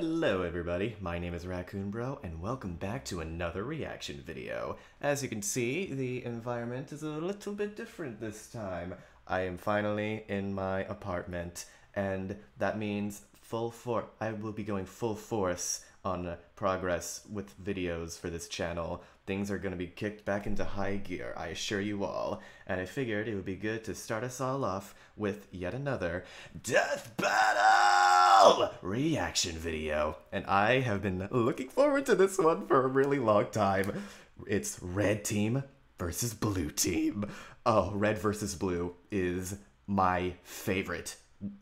Hello everybody, my name is Raccoon Bro, and welcome back to another reaction video. As you can see, the environment is a little bit different this time. I am finally in my apartment, and that means I will be going full force on progress with videos for this channel. Things are going to be kicked back into high gear, I assure you all, and I figured it would be good to start us all off with yet another Death Battle reaction video. And I have been looking forward to this one for a really long time. It's Red Team versus Blue Team. Oh, Red versus Blue is my favorite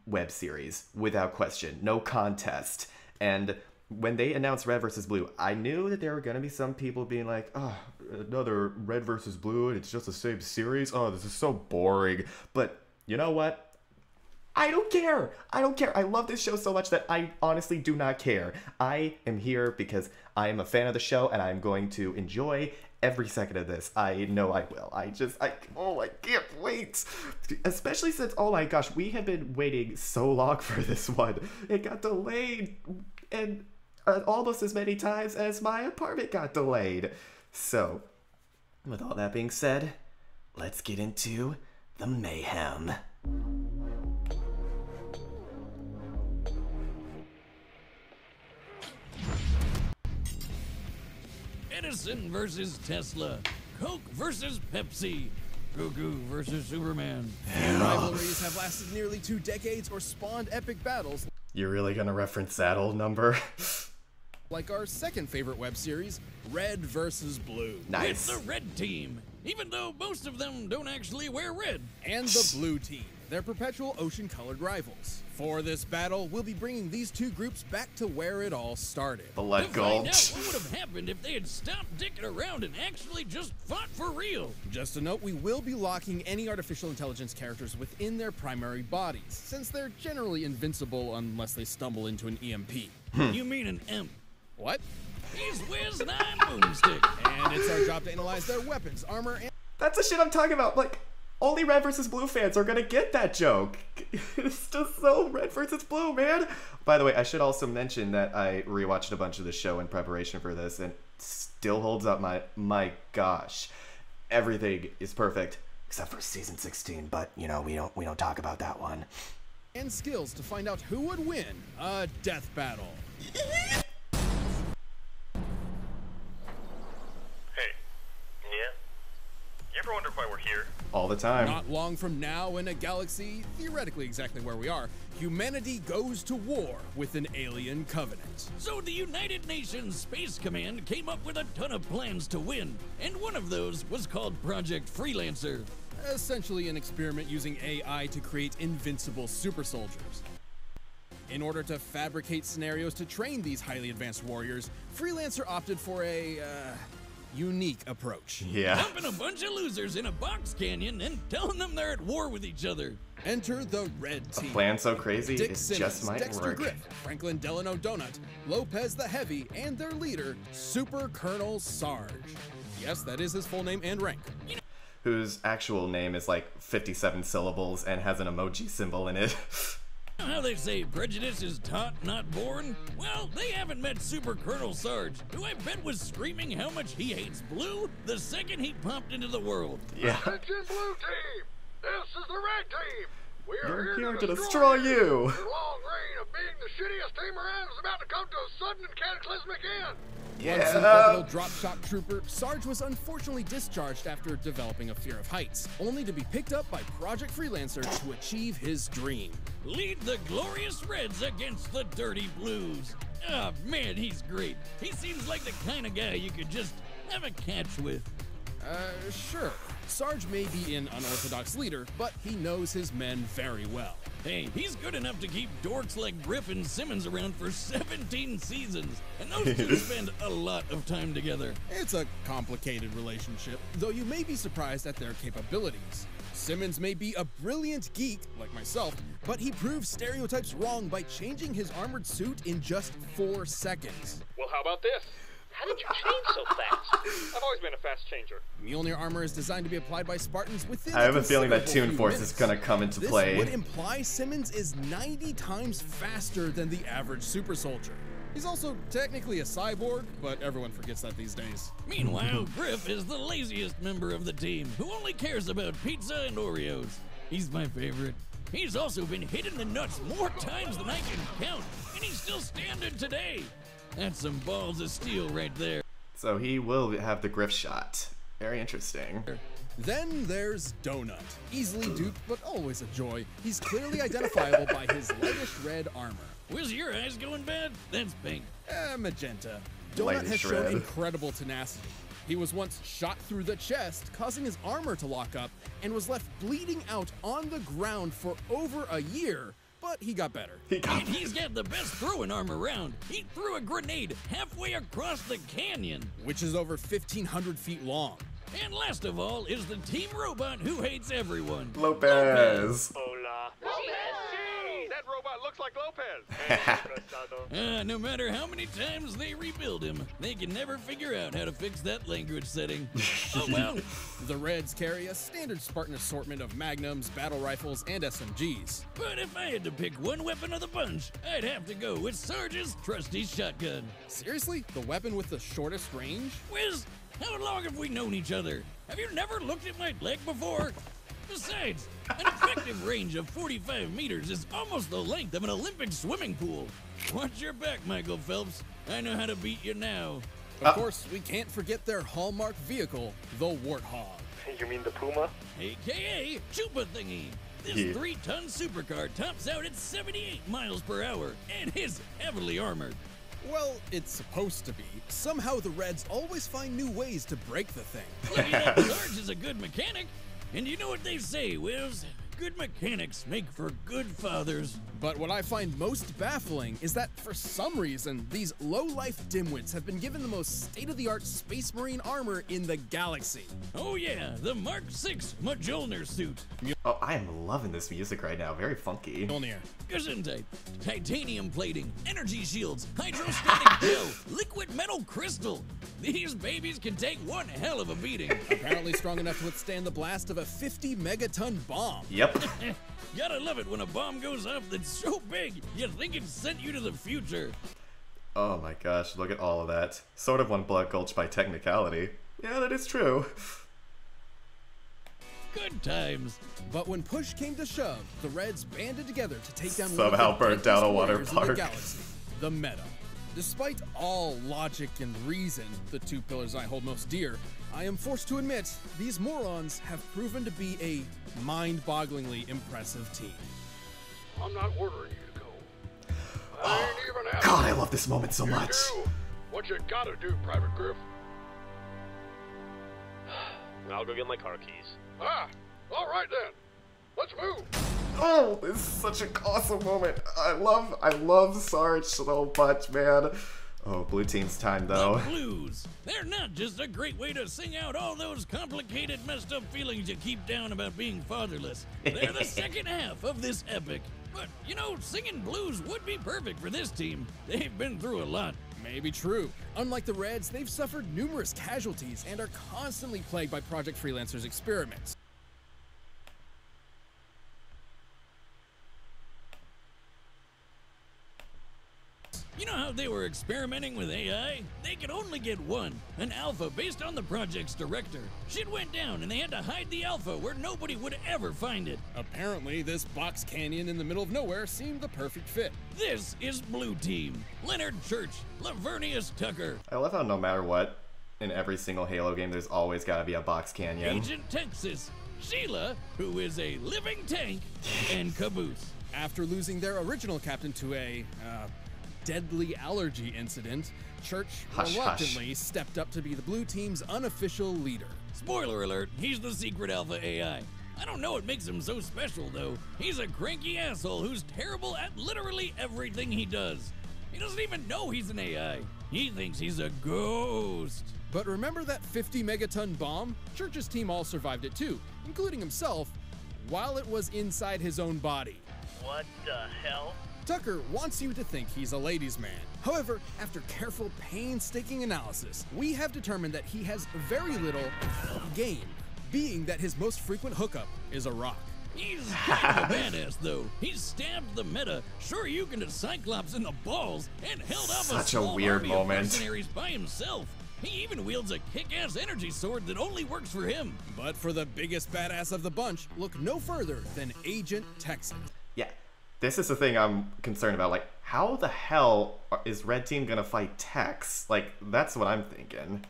web series, without question, no contest. And when they announced Red versus Blue, I knew that there were going to be some people being like, oh, another Red versus Blue, and it's just the same series. Oh, this is so boring. But you know what? I don't care. I don't care. I love this show so much that I honestly do not care. I am here because I am a fan of the show, and I'm going to enjoy every second of this. I know I will. I can't wait. Especially since, oh my gosh, we have been waiting so long for this one. It got delayed, and almost as many times as my apartment got delayed. So, with all that being said, let's get into the mayhem. Edison versus Tesla, Coke versus Pepsi, Goku versus Superman. Rivalries have lasted nearly 2 decades or spawned epic battles. You're really gonna reference that old number? Like our second favorite web series, Red versus Blue. Nice. It's the Red Team, even though most of them don't actually wear red. And the Blue Team, their perpetual ocean-colored rivals. For this battle, we'll be bringing these two groups back to where it all started. Blood To gold. find out what would have happened if they had stopped dicking around and actually just fought for real. Just a note, we will be locking any artificial intelligence characters within their primary bodies, since they're generally invincible unless they stumble into an EMP. You mean an imp? What? He's Wiz and I'm Boomstick. And it's our job to analyze their weapons, armor, and... That's the shit I'm talking about. Like, only Red versus Blue fans are gonna get that joke. It's just so Red versus Blue, man. By the way, I should also mention that I rewatched a bunch of the show in preparation for this, and it still holds up. My gosh, everything is perfect except for season 16. But you know, we don't talk about that one. and skills to find out who would win a death battle. You ever wonder why we're here? All the time. Not long from now, in a galaxy theoretically exactly where we are, humanity goes to war with an alien covenant. So the United Nations Space Command came up with a ton of plans to win, and one of those was called Project Freelancer. Essentially an experiment using AI to create invincible super soldiers. In order to fabricate scenarios to train these highly advanced warriors, Freelancer opted for a, unique approach. Yeah. Dumping a bunch of losers in a box canyon and telling them they're at war with each other. Enter the Red Team. Plan so crazy, Dick it Simmons, just might Dexter work. Griff, Franklin Delano Donut, Lopez the Heavy, and their leader, Super Colonel Sarge. Yes, that is his full name and rank. Whose actual name is like 57 syllables and has an emoji symbol in it. You know how they say prejudice is taught, not born? Well, they haven't met Super Colonel Sarge, who I bet was screaming how much he hates blue the second he popped into the world. Yeah. Attention, Blue Team! This is the Red Team! We are You're here here to destroy you! The long reign of being the shittiest team around is about to come to a sudden and cataclysmic end! Once an orbital drop shock trooper, Sarge was unfortunately discharged after developing a fear of heights, only to be picked up by Project Freelancer to achieve his dream. Lead the glorious Reds against the dirty Blues. Oh man, he's great. He seems like the kind of guy you could just have a catch with. Sure. Sarge may be an unorthodox leader, but he knows his men very well. Hey, he's good enough to keep dorks like Griff and Simmons around for 17 seasons, and those two spend a lot of time together. It's a complicated relationship, though you may be surprised at their capabilities. Simmons may be a brilliant geek, like myself, but he proves stereotypes wrong by changing his armored suit in just 4 seconds. Well, how about this? How did you change so fast? I've always been a fast changer. Mjolnir armor is designed to be applied by Spartans within I have a feeling that considerable Toon few Force minutes. is gonna come into This play. would imply Simmons is 90 times faster than the average super soldier. He's also technically a cyborg, but everyone forgets that these days. Meanwhile, Griff is the laziest member of the team, who only cares about pizza and Oreos. He's my favorite. He's also been hit in the nuts more times than I can count, and he's still standing today. That's some balls of steel right there. So he will have the Griff shot. Very interesting. Then there's Donut. Easily duped, but always a joy. He's clearly identifiable by his lightish red armor. Was your eyes going bad? That's pink. Magenta. Donut Lightish has shown red. incredible tenacity. He was once shot through the chest, causing his armor to lock up, and was left bleeding out on the ground for over a year, but he got better. And he's got the best throwing arm around. He threw a grenade halfway across the canyon. Which is over 1,500 feet long. And last of all is the team robot who hates everyone. Lopez. Hola. Hey, that robot looks like Lopez. No matter how many times they rebuild him, they can never figure out how to fix that language setting. Oh well. The Reds carry a standard Spartan assortment of magnums, battle rifles, and SMGs. But if I had to pick one weapon of the bunch, I'd have to go with Sarge's trusty shotgun. Seriously? The weapon with the shortest range? Wiz, how long have we known each other? Have you never looked at my leg before? Besides, an effective range of 45 meters is almost the length of an Olympic swimming pool. Watch your back, Michael Phelps. I know how to beat you now. Of course, we can't forget their hallmark vehicle, the Warthog. You mean the Puma? AKA Chupa Thingy. This Yeah. 3-ton supercar tops out at 78 miles per hour and is heavily armored. Well, it's supposed to be. Somehow the Reds always find new ways to break the thing. Lucky that Sarge is a good mechanic. And you know what they say, Wiz? Good mechanics make for good fathers. But what I find most baffling is that, for some reason, these low-life dimwits have been given the most state-of-the-art Space Marine armor in the galaxy. Oh yeah, the Mark VI Mjolnir suit. Oh, I am loving this music right now. Very funky. Mjolnir. Gesundheit, titanium plating, energy shields, hydrostatic gel, liquid metal crystal. These babies can take one hell of a beating. Apparently strong enough to withstand the blast of a 50-megaton bomb. Yep. Gotta love it when a bomb goes off that's so big, you think it sent you to the future. Oh my gosh, look at all of that. Sort of one Blood Gulch by technicality. Yeah, that is true. Good times. But when push came to shove, the Reds banded together to take down Somehow one of the burnt down a deadliest water warriors in the park. galaxy, the Meta. Despite all logic and reason, the two pillars I hold most dear, I am forced to admit these morons have proven to be a mind-bogglingly impressive team. I'm not ordering you to go. I ain't even asking. God, I love this moment so You much. do what you gotta do, Private Griff. I'll go get my car keys. All right then. Let's move. Oh, this is such an awesome moment. I love Sarge so much, man. Oh, blue team's time though. The blues. They're not just a great way to sing out all those complicated, messed up feelings you keep down about being fatherless. They're the second half of this epic. But, you know, singing blues would be perfect for this team. They've been through a lot. Maybe true. Unlike the Reds, they've suffered numerous casualties and are constantly plagued by Project Freelancer's experiments. You know how they were experimenting with AI? They could only get one, an alpha based on the project's director. Shit went down and they had to hide the alpha where nobody would ever find it. Apparently, this box canyon in the middle of nowhere seemed the perfect fit. This is Blue Team. Leonard Church, Lavernius Tucker, I love how no matter what, in every single Halo game, there's always gotta be a box canyon. Agent Texas, Sheila, who is a living tank, and Caboose. After losing their original captain to a, deadly allergy incident, Church Hush, reluctantly stepped up to be the Blue Team's unofficial leader. Spoiler alert, he's the secret alpha AI. I don't know what makes him so special though. He's a cranky asshole who's terrible at literally everything he does. He doesn't even know he's an AI. He thinks he's a ghost. But remember that 50-megaton bomb? Church's team all survived it too, including himself, while it was inside his own body. What the hell? Tucker wants you to think he's a ladies' man. However, after careful, painstaking analysis, we have determined that he has very little game, being that his most frequent hookup is a rock. He's kind of a badass, though. He stabbed the meta, Shoryuken to Cyclops in the balls, and held off Such a small weird army moment. of mercenaries by himself. He even wields a kick-ass energy sword that only works for him. But for the biggest badass of the bunch, look no further than Agent Texas. Yeah, this is the thing I'm concerned about. Like, how the hell is Red Team gonna fight Tex? Like, that's what I'm thinking.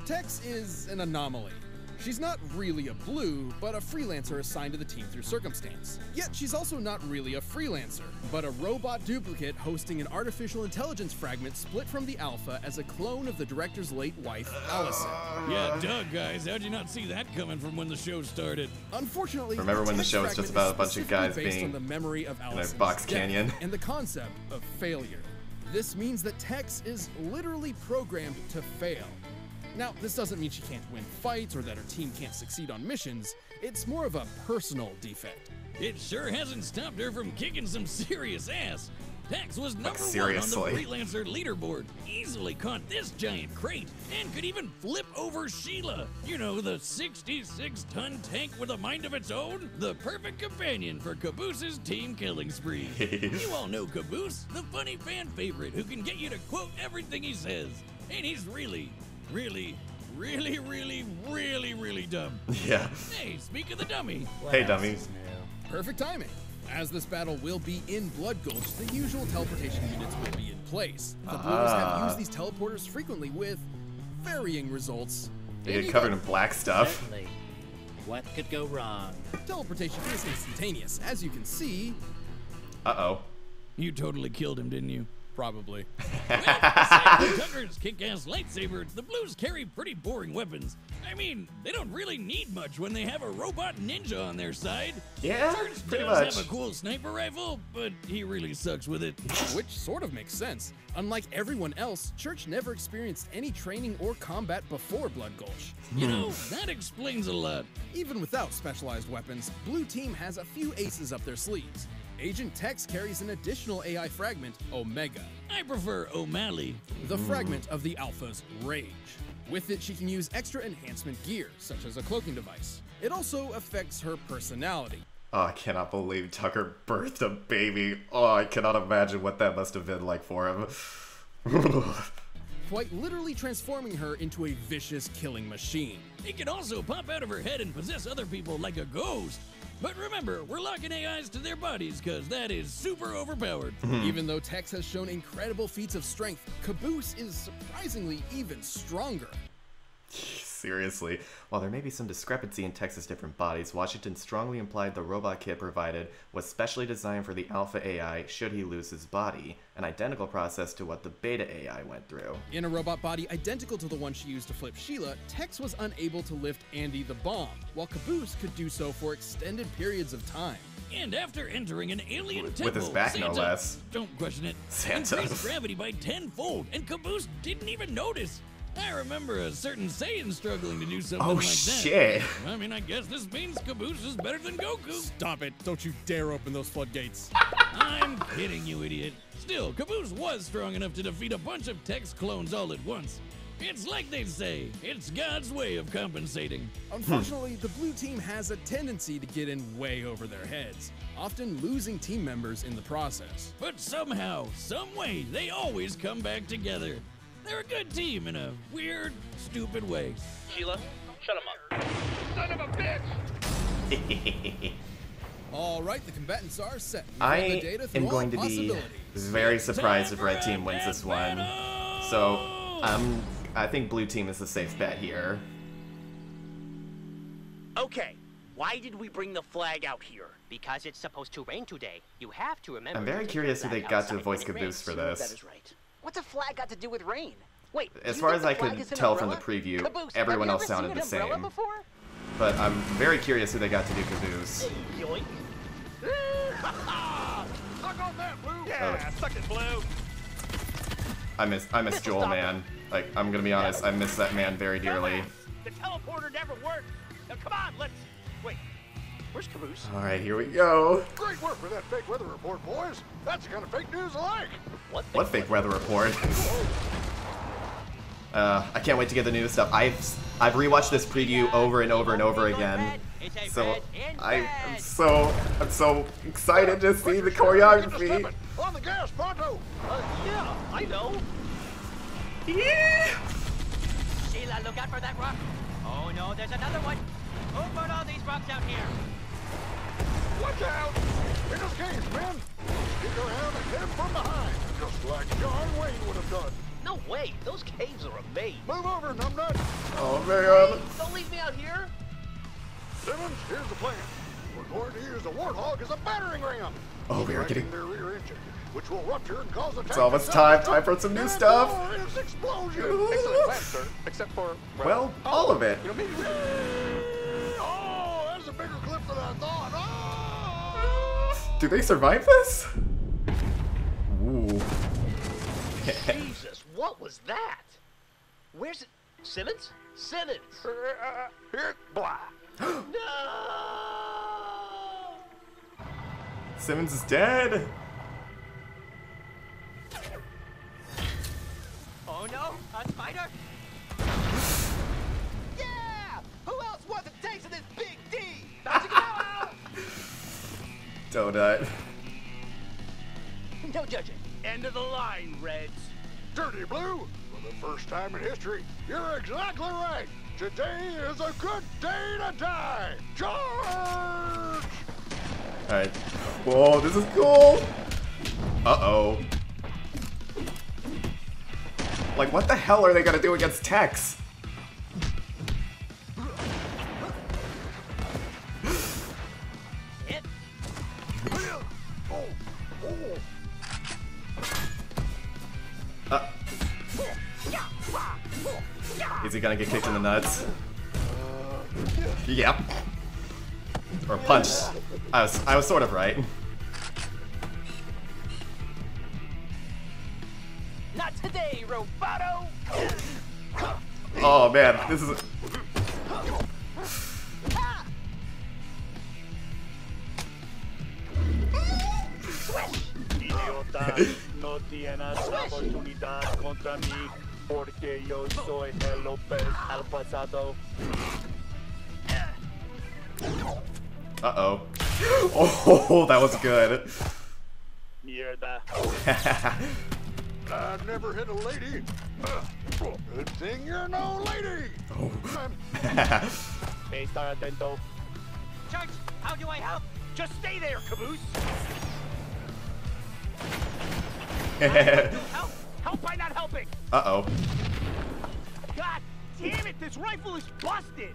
Tex is an anomaly. She's not really a blue, but a freelancer assigned to the team through circumstance. Yet she's also not really a freelancer, but a robot duplicate hosting an artificial intelligence fragment split from the alpha as a clone of the director's late wife, Allison. Yeah, Doug, guys, how'd you not see that coming from when the show started? Unfortunately, Remember when the Tex show was just fragment about a bunch is of guys specifically based being on the memory of Allison's box death canyon? and the concept of failure. This means that Tex is literally programmed to fail. Now, this doesn't mean she can't win fights or that her team can't succeed on missions. It's more of a personal defect. It sure hasn't stopped her from kicking some serious ass. Tex was number one on the seriously? freelancer leaderboard, easily caught this giant crate, and could even flip over Sheila. You know, the 66-ton tank with a mind of its own? The perfect companion for Caboose's team killing spree. You all know Caboose, the funny fan favorite who can get you to quote everything he says. And he's really dumb. Yeah. Hey, speak of the dummy. Hey, dummy. Perfect timing. As this battle will be in Blood Gulch, the usual teleportation units will be in place. The Blues have used these teleporters frequently with varying results. They get covered in black stuff. Certainly. What could go wrong? Teleportation is instantaneous, as you can see. Uh-oh. You totally killed him, didn't you? Probably. Aside from Tucker's kick-ass lightsaber, the Blues carry pretty boring weapons. I mean, they don't really need much when they have a robot ninja on their side. Yeah, Church pretty does much. have a cool sniper rifle, but he really sucks with it. Which sort of makes sense. Unlike everyone else, Church never experienced any training or combat before Blood Gulch. You know, that explains a lot. Even without specialized weapons, Blue Team has a few aces up their sleeves. Agent Tex carries an additional AI fragment, Omega, I prefer O'Malley. the fragment of the Alpha's rage. With it, she can use extra enhancement gear, such as a cloaking device. It also affects her personality. Oh, I cannot believe Tucker birthed a baby. Oh, I cannot imagine what that must have been like for him. Quite literally transforming her into a vicious killing machine. He can also pop out of her head and possess other people like a ghost. But remember, we're locking AIs to their bodies because that is super overpowered. Even though Tex has shown incredible feats of strength, Caboose is surprisingly even stronger. Seriously. While there may be some discrepancy in Tex's different bodies, Washington strongly implied the robot kit provided was specially designed for the Alpha AI should he lose his body, an identical process to what the Beta AI went through. In a robot body identical to the one she used to flip Sheila, Tex was unable to lift Andy the Bomb, while Caboose could do so for extended periods of time. And after entering an alien temple, With his back, no Santa, less. Don't question it. Santa. Increased gravity by 10-fold, and Caboose didn't even notice. I remember a certain Saiyan struggling to do something Oh, like that. shit. I mean, I guess this means Caboose is better than Goku. Stop it. Don't you dare open those floodgates. I'm kidding, you idiot. Still, Caboose was strong enough to defeat a bunch of Tex clones all at once. It's like they say, it's God's way of compensating. Unfortunately, the Blue Team has a tendency to get in way over their heads, often losing team members in the process. But somehow, some way, they always come back together. They're a good team in a weird, stupid way. Sheila, shut him up. Son of a bitch! All right, the combatants are set. We've I run the data through am all going to be possibilities. very surprised if Red Team wins this one. So, I think Blue Team is the safe bet here. Okay, why did we bring the flag out here? Because it's supposed to rain today. You have to remember. I'm very to take curious the who they flag got to outside voice when it Caboose for rains. this. That is right. What's a flag got to do with rain? Wait, As do you far think as the I flag could is an tell from the umbrella? preview, Caboose, everyone have else you ever sounded the seen an umbrella same. before? But I'm very curious who they got to do Caboose. Yoink. Suck on that, Blue! Yeah, suck it, Blue. I miss Joel, Stop it. man. Like, I'm gonna be honest, I miss that man very dearly. The teleporter never worked. Now come on, let's. Wait, where's Caboose? Alright, here we go. Great work for that fake weather report, boys. That's the kind of fake news I like. What fake weather report? I can't wait to get the new stuff. I've rewatched this preview over and over and over again, It's a So red in I'm red. so excited to see the choreography. On the gas, pronto! Yeah, I know. Yeah. Sheila, look out for that rock. Oh no, there's another one. Who put all these rocks out here? Watch out! In his cage, men! Stick around and hit him from behind, just like John Wayne would have done. No way. Those caves are amazing. Move over, numbnut! Oh man. Don't leave me out here. Simmons, here's the plan. We're going to use the Warthog as a battering ram. Oh, we are Striking getting. their rear engine, which will rupture and cause a It's almost time for some new stuff. Explosion! Excellent plan, sir. Except for Well, all of it. you know, maybe. Oh, that's a bigger clip than I thought. Oh! Do they survive this? Ooh. Jesus, what was that? Where's it? Simmons? Simmons. Here, blah. No. Simmons is dead. Oh no, a spider? Yeah! Who else wants a taste of this big D? Donut. No judging. End of the line, Reds. Dirty Blue, for the first time in history, you're exactly right. Today is a good day to die. Charge! Alright. Whoa, this is cool. Uh-oh. Like, what the hell are they gonna do against Tex? Hit. Is he gonna get kicked in the nuts? Yep. Or punched. I was sort of right. Not today, Roboto! Oh man, this is. Idiota, no tienes oportunidad contra mí porque yo soy el López al pasado. Uh-oh. Oh, that was good. Mierda. I've never hit a lady. Good thing you're no lady. Oh. Estar atento. Church, how do I help? Just stay there, Caboose. Help! Help by not helping. Uh-oh. God damn it, this rifle is busted.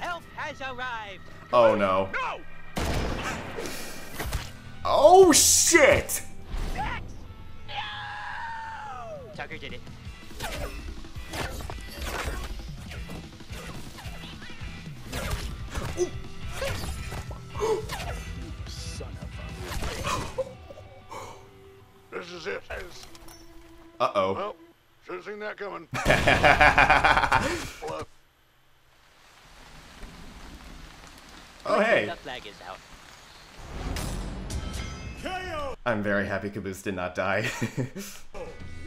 Help has arrived! Oh no. No! Oh shit! X! Tucker did it. Son of This is it. Uh-oh. Well, should have seen that coming. Bluff. Oh hey. The flag is out. I'm very happy Caboose did not die.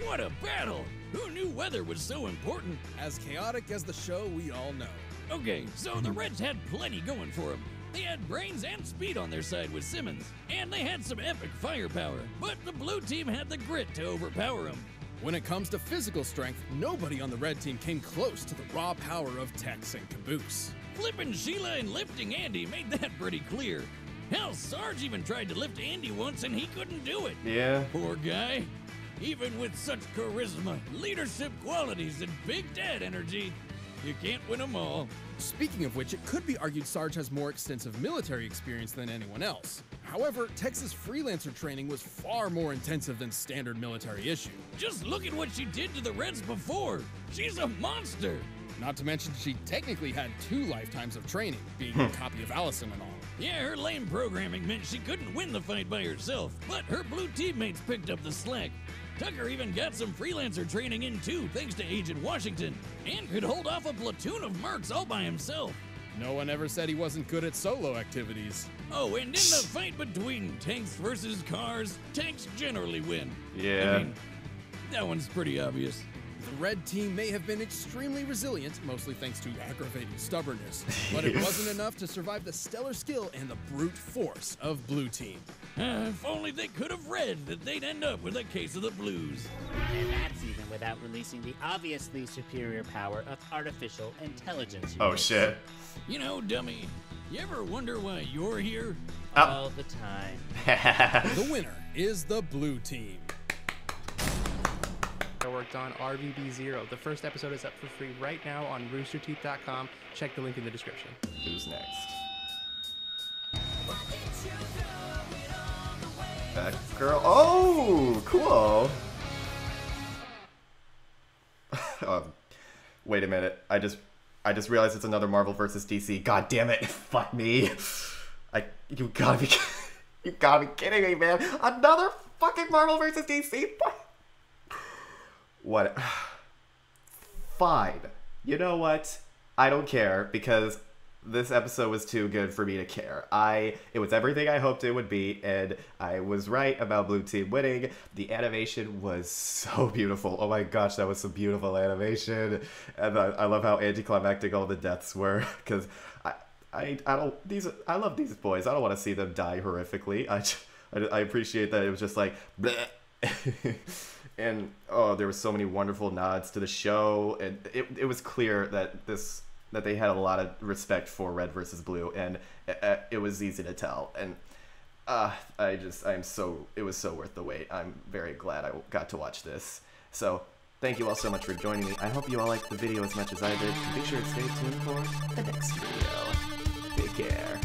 What a battle! Who knew weather was so important? As chaotic as the show, we all know. Okay, so the Reds had plenty going for them. They had brains and speed on their side with Simmons, and they had some epic firepower, but the blue team had the grit to overpower them. When it comes to physical strength, nobody on the red team came close to the raw power of Tex and Caboose. Flipping Sheila and lifting Andy made that pretty clear. Hell, Sarge even tried to lift Andy once and he couldn't do it. Yeah. Poor guy. Even with such charisma, leadership qualities, and Big Dad energy, you can't win them all. Speaking of which, it could be argued Sarge has more extensive military experience than anyone else. However, Tex's freelancer training was far more intensive than standard military issue. Just look at what she did to the Reds before. She's a monster. Not to mention she technically had 2 lifetimes of training, being a copy of Allison and all. Yeah, her lame programming meant she couldn't win the fight by herself, but her blue teammates picked up the slack. Tucker even got some freelancer training in too, thanks to Agent Washington, and could hold off a platoon of mercs all by himself. No one ever said he wasn't good at solo activities. Oh, and in the fight between tanks versus cars, tanks generally win. Yeah. I mean, that one's pretty obvious. The red team may have been extremely resilient, mostly thanks to aggravating stubbornness, but it wasn't enough to survive the stellar skill and the brute force of blue team. If only they could have read that they'd end up with a case of the blues. And that's even without releasing the obviously superior power of artificial intelligence. Oh shit. You know, dummy, you ever wonder why you're here? All the time. The winner is the blue team. I worked on RVB Zero. The first episode is up for free right now on roosterteeth.com. Check the link in the description. Who's next? That girl. Oh, cool. Wait a minute. I just realized it's another Marvel vs. DC. God damn it. Fuck me. You gotta be kidding me, man. Another fucking Marvel vs. DC. What? Fine. You know what? I don't care because this episode was too good for me to care. It was everything I hoped it would be, and I was right about Blue Team winning. The animation was so beautiful. Oh my gosh, that was some beautiful animation. And I love how anticlimactic all the deaths were, because I love these boys. I don't want to see them die horrifically. I appreciate that it was just like bleh. And oh, there were so many wonderful nods to the show, and it was clear that they had a lot of respect for Red versus Blue, and it was easy to tell. And it was so worth the wait. I'm very glad I got to watch this. So thank you all so much for joining me. I hope you all liked the video as much as I did. Be sure to stay tuned for the next video. Take care.